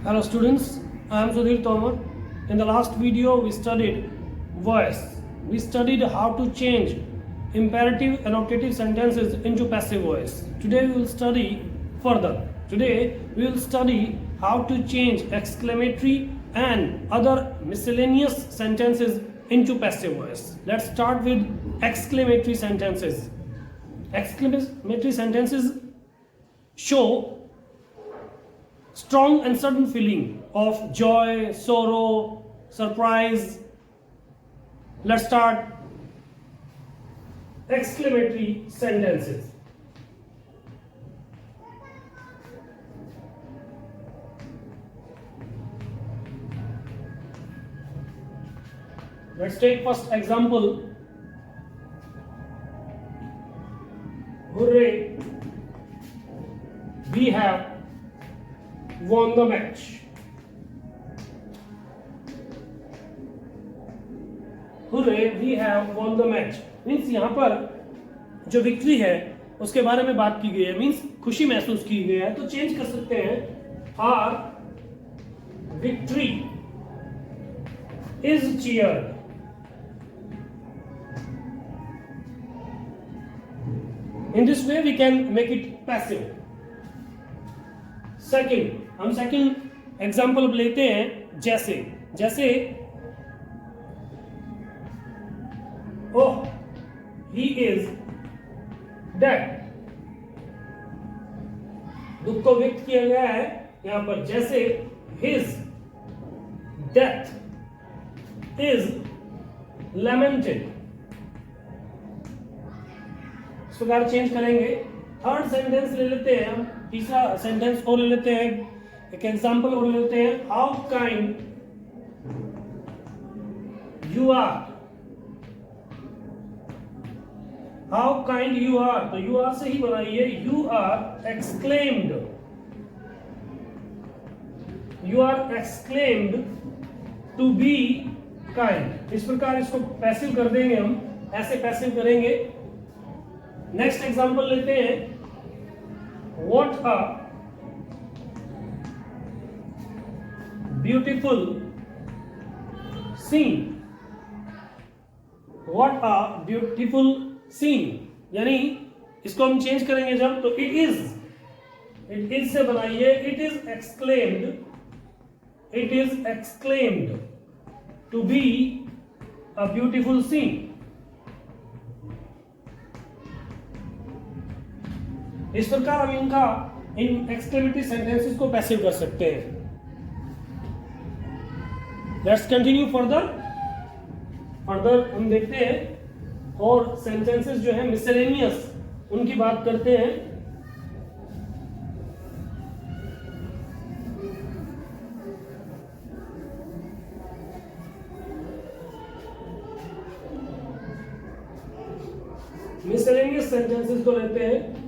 Hello students, I am Sudhir Tomar. In the last video we studied voice. We studied how to change imperative and octative sentences into passive voice. Today we will study further. Today we will study how to change exclamatory and other miscellaneous sentences into passive voice. Let's start with exclamatory sentences. Exclamatory sentences show strong and sudden feeling of joy, sorrow, surprise. Let's start exclamatory sentences. Let's take first example. Hooray, we have won the match. Hooray, we have won the match. Means यहाँ पर जो victory है उसके बारे में बात की गई है, मीन्स खुशी महसूस की गई है, तो चेंज कर सकते हैं our victory is cheered. In this way we can make it passive. Second, हम सेकंड एग्जांपल लेते हैं. जैसे ओह ही इज डेड. दुख को व्यक्त किया गया है यहां पर. जैसे हिज डेथ इज लैमेंटेड. इस प्रकार चेंज करेंगे. थर्ड सेंटेंस ले लेते हैं हम. तीसरा सेंटेंस और ले लेते हैं. एक एग्जांपल और ले लेते हैं. How kind you are. How kind you are, तो यू आर से ही बनाइए. You are exclaimed. You are exclaimed to be kind. इस प्रकार इसको पैसिव कर देंगे हम. ऐसे पैसिव करेंगे. नेक्स्ट एग्जांपल लेते हैं. What a beautiful scene. What a beautiful scene. यानी इसको हम चेंज करेंगे जब, तो it is से बनाइए. It is exclaimed to be a beautiful scene. इस प्रकार हम इन एक्सक्लेमेटरी सेंटेंसेस को पैसिव कर सकते हैं. लेट्स कंटिन्यू फर्दर हम देखते हैं और सेंटेंसेस जो है मिसलेनियस उनकी बात करते हैं. मिसलेनियस सेंटेंसेस को लेते हैं.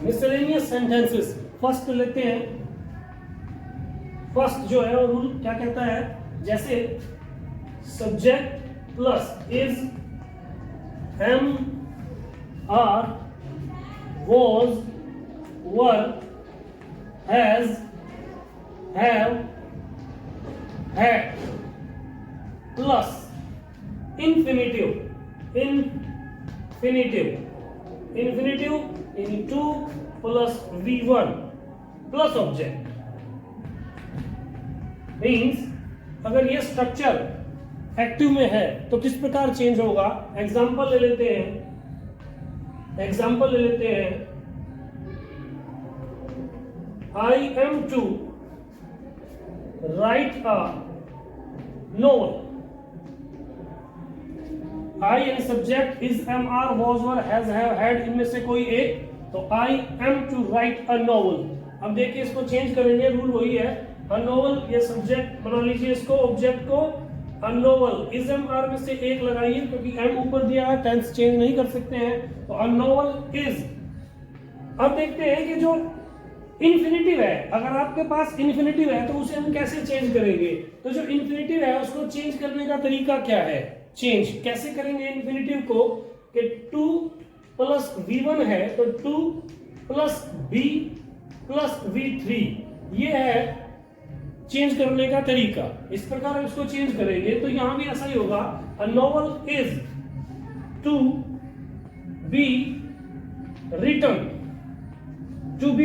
मिसलेनियस सेंटेंसेस फर्स्ट लेते हैं. फर्स्ट जो है रूल क्या कहता है. जैसे subject plus is, am, are, was, were, has, have, had plus infinitive into plus V1 plus object. Means अगर ये स्ट्रक्चर एक्टिव में है तो किस प्रकार चेंज होगा. एग्जांपल ले लेते हैं. I am to write a novel. I and subject is, am, are, was, were, has, have, had, इनमें से कोई एक. तो I am to write a novel. अब देखिए इसको चेंज करेंगे. रूल वही है. अ नोवेल, ये सब्जेक्ट बना लीजिए इसको, ऑब्जेक्ट को. A novel is, am, are में से एक लगाइए क्योंकि एम ऊपर दिया है, टेंस चेंज नहीं कर सकते हैं. तो अ नोवेल इज. अब देखते हैं कि जो इन्फिनिटिव है, अगर आपके पास इन्फिनिटिव है तो उसे हम कैसे चेंज करेंगे। तो जो इन्फिनिटिव है उसको चेंज करने का तरीका क्या है, चेंज कैसे करेंगे इन्फिनिटिव को, कि 2 प्लस V1 है तो 2 प्लस B प्लस V3, ये है चेंज करने का तरीका। इस प्रकार इसको चेंज करेंगे तो यहां भी ऐसा ही होगा। A novel is to be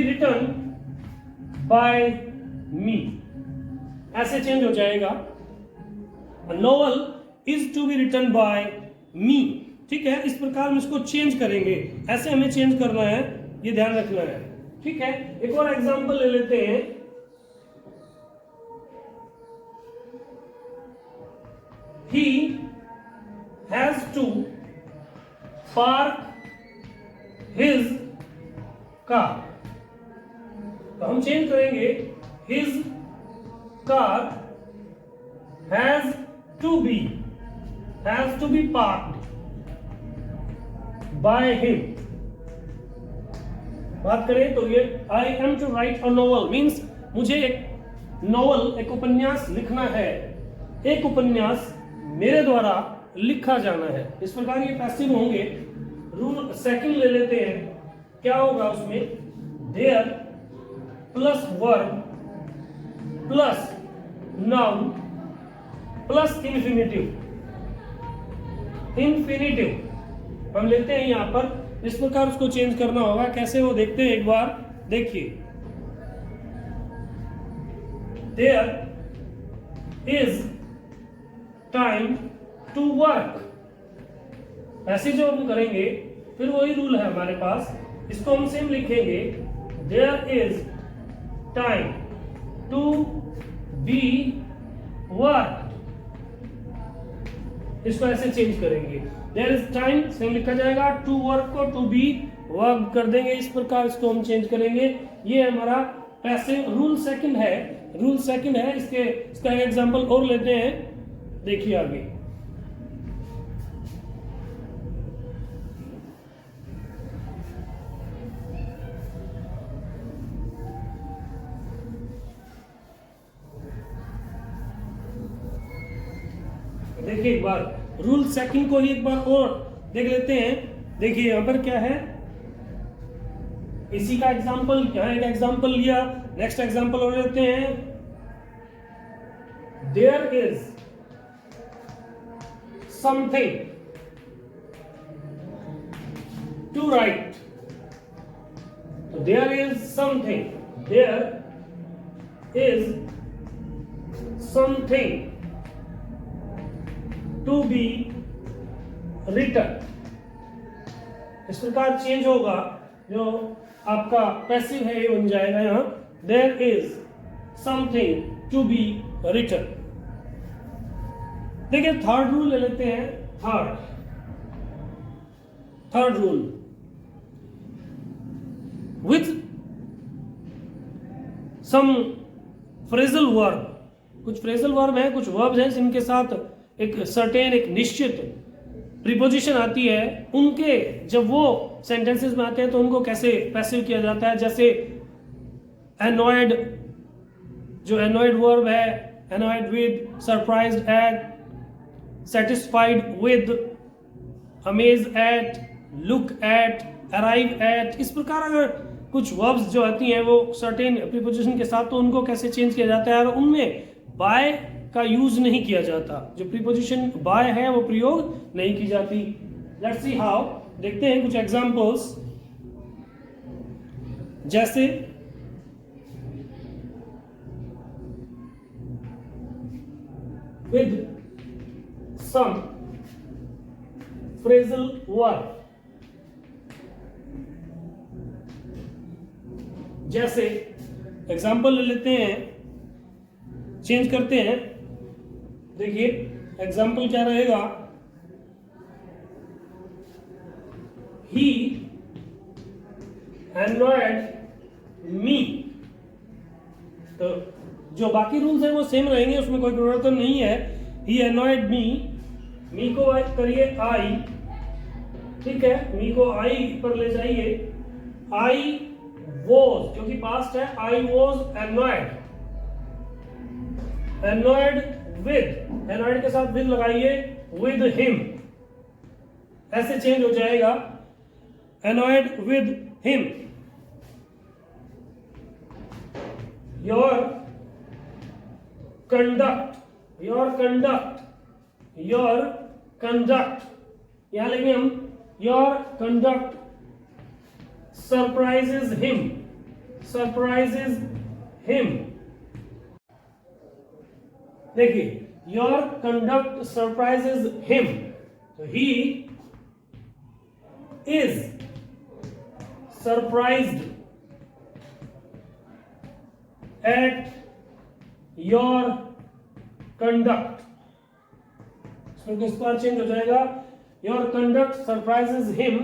written by me, ऐसे चेंज हो जाएगा। A novel is to be written by me, ठीक है। इस प्रकार हम इसको चेंज करेंगे, ऐसे हमें चेंज करना है, ये ध्यान रखना है, ठीक है। एक और एग्जांपल ले लेते हैं। He has to park his car, तो हम चेंज करेंगे his car has to be parked by him। बात करें तो ये I am to write a novel means मुझे एक नॉवल, एक उपन्यास लिखना है, एक उपन्यास मेरे द्वारा लिखा जाना है। इस प्रकार ये पैसिव होंगे। रूल सेकंड ले लेते हैं, क्या होगा उसमें, there plus verb plus noun plus infinitive हम लेते हैं यहां पर। इस प्रकार उसको चेंज करना होगा, कैसे वो देखते हैं एक बार, देखिए। There is time to work, ऐसे जो हम करेंगे फिर वही रूल है हमारे पास, इसको हम सेम लिखेंगे। There is time to be work, इसको ऐसे चेंज करेंगे। देयर इज टाइम सेम लिखा जाएगा, टू वर्क को टू बी वर्क कर देंगे। इस प्रकार इसको हम चेंज करेंगे। ये हमारा पैसिव रूल सेकंड है। इसका एक एग्जांपल और लेते हैं, देखिए आगे। देखिए एक बार रूल सेकंड को ही एक बार और देख लेते हैं। देखिए यहां पर क्या है, इसी का एग्जांपल, यहां एक एग्जांपल लिया, नेक्स्ट एग्जांपल और लेते हैं। There is something to write, so there is something to be written। इस प्रकार चेंज होगा, जो आपका पैसिव है ये बन जाएगा यहां, there is something to be written। देखिए थर्ड रूल ले लेते हैं। Third rule, with some phrasal verb, कुछ फ्रेजल वर्ब है, कुछ वर्ब हैं जिनके साथ एक सर्टेन, एक निश्चित प्रीपोजिशन आती है, उनके जब वो सेंटेंसेस में आते हैं तो उनको कैसे पैसिव किया जाता है। जैसे एनॉयड, जो एनॉयड वर्ब है, annoyed with, surprised eight, satisfied with, amazed at, look at, arrive at। इस प्रकार अगर कुछ वर्ब्स जो आती हैं वो सर्टेन प्रीपोजिशन के साथ, तो उनको कैसे चेंज किया जाता है, और उनमें बाय का यूज नहीं किया जाता, जो प्रीपोजिशन बाय है वो प्रयोग नहीं की जाती। लेट्स सी हाउ, देखते हैं कुछ एग्जांपल्स। जैसे विद some phrasal verb, जैसे एग्जाम्पल ले लेते हैं, चेंज करते हैं। देखिए एग्जाम्पल क्या रहेगा, he annoyed me। तो जो बाकी रूल्स हैं वो सेम रहेंगे, उसमें कोई परिवर्तन नहीं है। he annoyed me, मी को करिए आई, ठीक है, मी को आई पर ले जाइए। आई वॉज, क्योंकि पास्ट है, I was annoyed with, annoyed के साथ विद लगाइए, विद हिम। ऐसे चेंज हो जाएगा annoyed with him. Your conduct यहां लेंगे हम your conduct surprises him. देखिए your conduct surprises him, तो he is surprised at your conduct. इसमें किस बार चेंज हो जाएगा your conduct surprises him,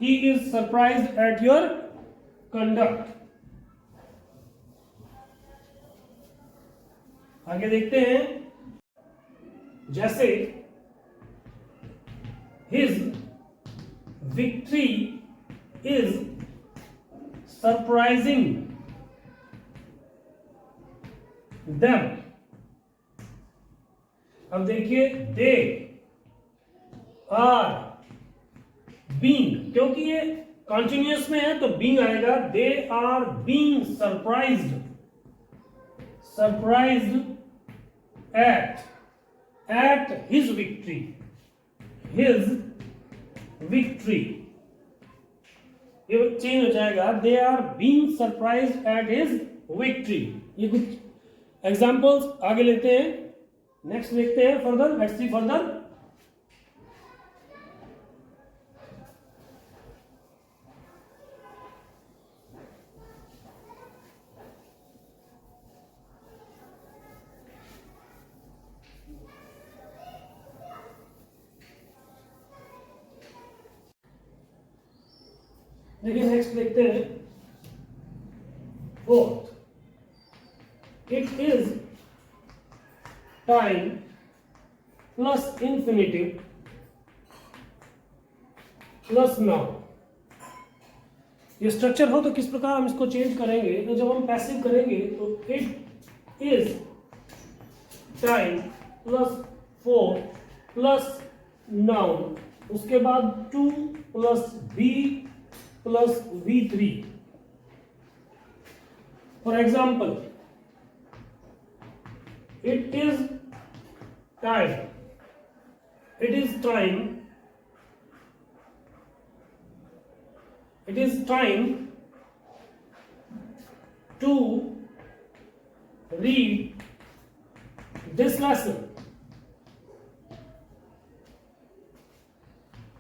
he is surprised at your conduct. आगे देखते हैं, जैसे his victory is surprising them. अब देखिए they are being, क्योंकि ये कॉन्टिन्यूअस में है तो being आएगा. they are being surprised at his victory. ये चेंज हो जाएगा. they are being surprised at his victory. ये कुछ एग्जाम्पल्स आगे लेते हैं, नेक्स्ट देखते हैं फर्दर. Let's see further. देखिए नेक्स्ट देखते हैं. Fourth, it is time plus infinitive plus noun. ये स्ट्रक्चर हो तो किस प्रकार हम इसको चेंज करेंगे, तो जब हम पैसिव करेंगे तो it is time plus 4 plus noun, उसके बाद 2 plus be plus V3. For example, it is time to read this lesson.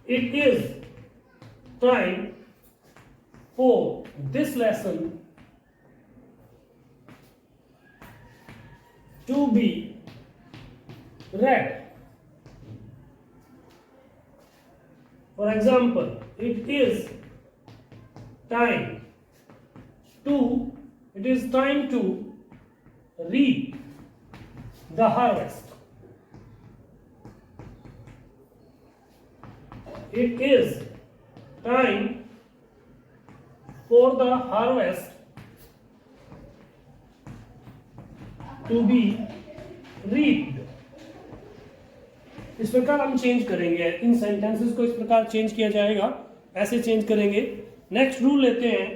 It is time for this lesson to be read. For example, it is time to reap the harvest. It is time for the harvest to be reaped. इस प्रकार हम change करेंगे. इन sentences को इस प्रकार change किया जाएगा, ऐसे चेंज करेंगे. नेक्स्ट रूल लेते हैं.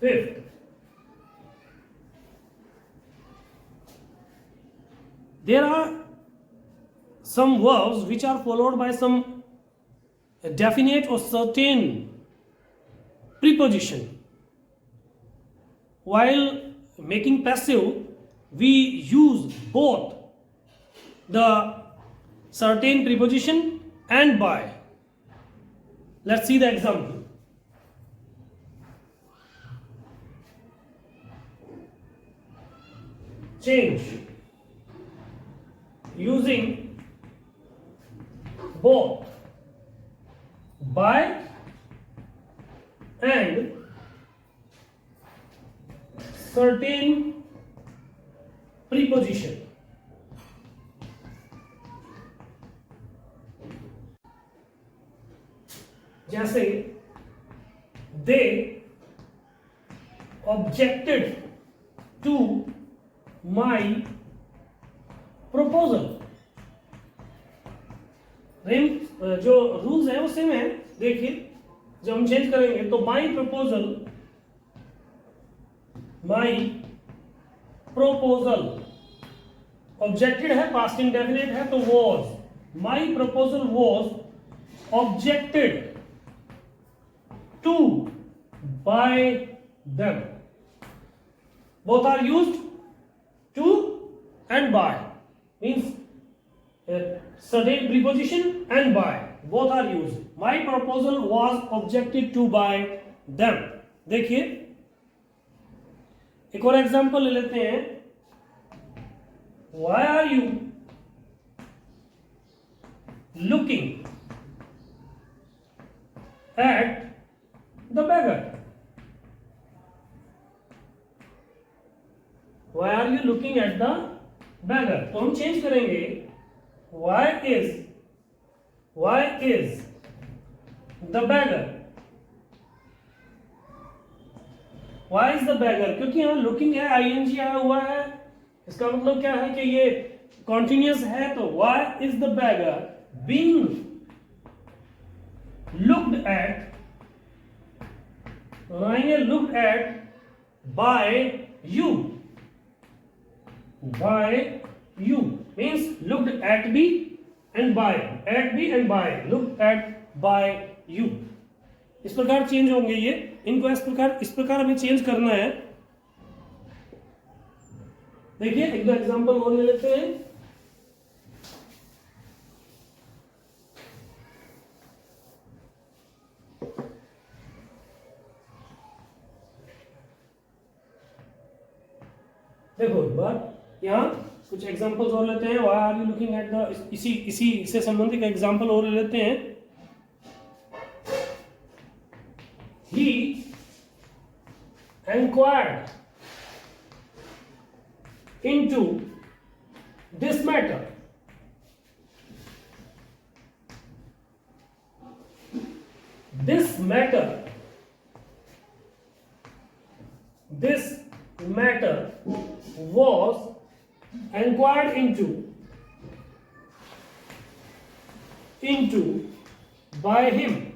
Fifth, there are some verbs which are followed by some definite or certain preposition. While making passive, we use both the certain preposition and by. Let's see the example. Change, using both by and certain preposition. जैसे they objected to my proposal. जो rules है वो same है। देखिए जब हम change करेंगे तो माई प्रोपोजल ऑब्जेक्टेड है, पास्ट इंडेफिनिट है तो was. My proposal was objected to by them. Both are used, to and by means certain preposition and by both are used. My proposal was objected to by them. देखिए एक और example ले लेते हैं। Why are you looking at the beggar? Why are you looking at the beggar? तो हम change करेंगे Why is the beggar? Why is the beggar? क्योंकि यहाँ looking है, ing आया हुआ है, इसका मतलब क्या है कि ये continuous है। तो why is the beggar being looked at by you? By you means looked at be and by, looked at by you। इस प्रकार चेंज होंगे ये, इनको इस प्रकार हमें चेंज करना है। देखिए एक दो एग्जांपल और ले लेते हैं। देखो एक बार यहाँ कुछ एग्जांपल्स और लेते हैं। Why are you looking at the, इसी से संबंधित एग्जांपल और ले लेते हैं। ही enquired into this matter. This matter was enquired into by him.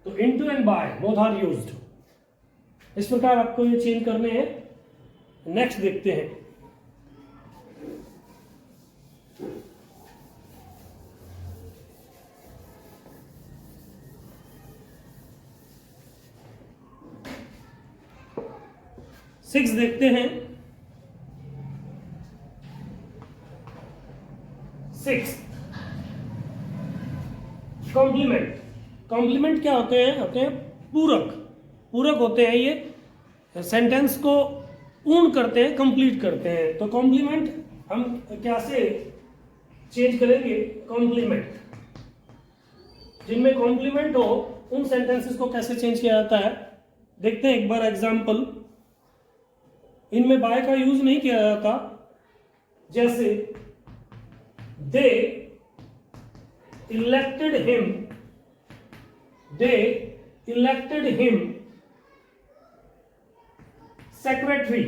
तो into and by both are used। इस प्रकार आपको ये चेंज करने हैं। नेक्स्ट देखते हैं। सिक्स देखते हैं। 6 कॉम्प्लीमेंट क्या होते हैं पूरक होते हैं। ये सेंटेंस को पूर्ण करते हैं, कंप्लीट करते हैं। तो कॉम्प्लीमेंट हम क्या से चेंज करेंगे? कॉम्प्लीमेंट, जिनमें कॉम्प्लीमेंट हो उन सेंटेंसेस को कैसे चेंज किया जाता है देखते हैं एक बार एग्जांपल। इनमें बाय का यूज नहीं किया जाता। जैसे they elected him secretary।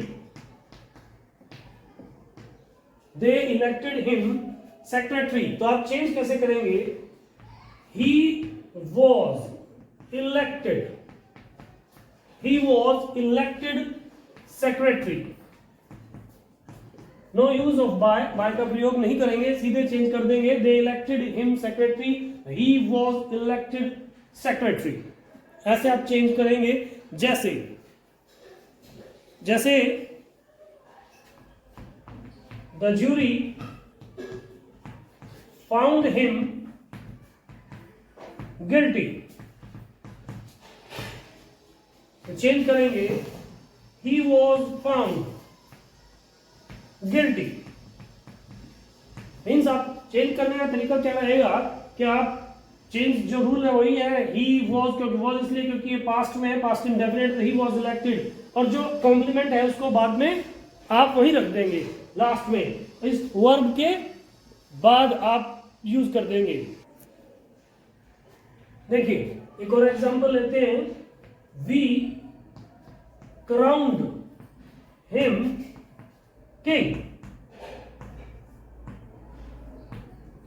तो आप चेंज कैसे करेंगे? he was elected secretary। No use of by का प्रयोग नहीं करेंगे, सीधे चेंज कर देंगे। They elected him secretary, he was elected secretary. ऐसे आप चेंज करेंगे। जैसे the jury found him guilty. Change करेंगे he was found guilty. Means आप चेंज करने का तरीका क्या रहेगा कि आप चेंज जो रूल है वही है। ही वॉज, क्योंकि वॉज इसलिए क्योंकि ये पास्ट में है, past indefinite, he was elected. और जो कॉम्प्लीमेंट है उसको बाद में आप वही रख देंगे लास्ट में, इस वर्ब के बाद आप यूज कर देंगे। देखिए एक और एग्जांपल लेते हैं। We crowned him king.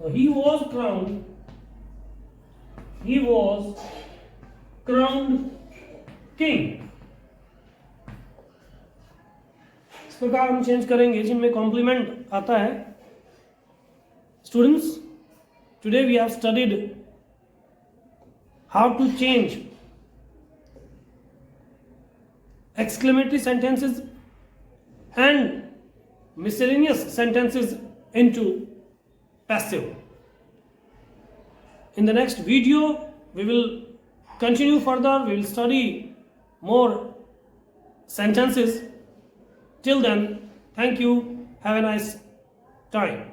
He was crowned. He was crowned king. इस प्रकार हम चेंज करेंगे जिनमें कॉम्प्लीमेंट आता है. Students, today we have studied how to change exclamatory sentences and miscellaneous sentences into passive. In the next video, we will continue further. We will study more sentences. Till then, thank you. Have a nice time.